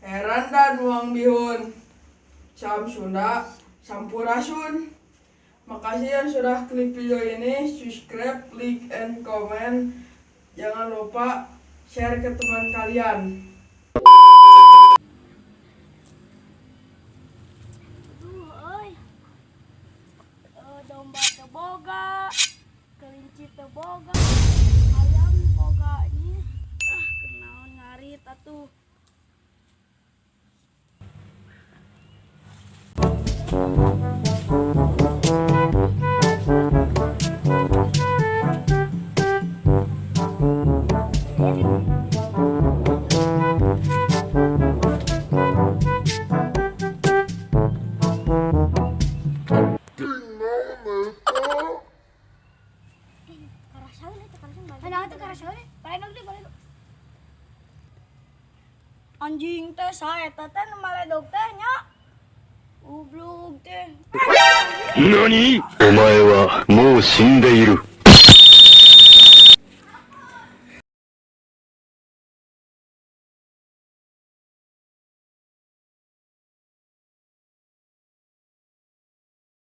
RANDA NUANG BIHUN. Salam Sunda, Sampurasun. Makasih yang sudah klik video ini, subscribe, like, and comment. Jangan lupa share ke teman kalian. Domba teboga, kelinci teboga, ayam boga ini, kenaon ngarit atuh. Anjing teh saeta teh Maledogan teh nya. Ublug teh. NANI?お前はもう死んでいる。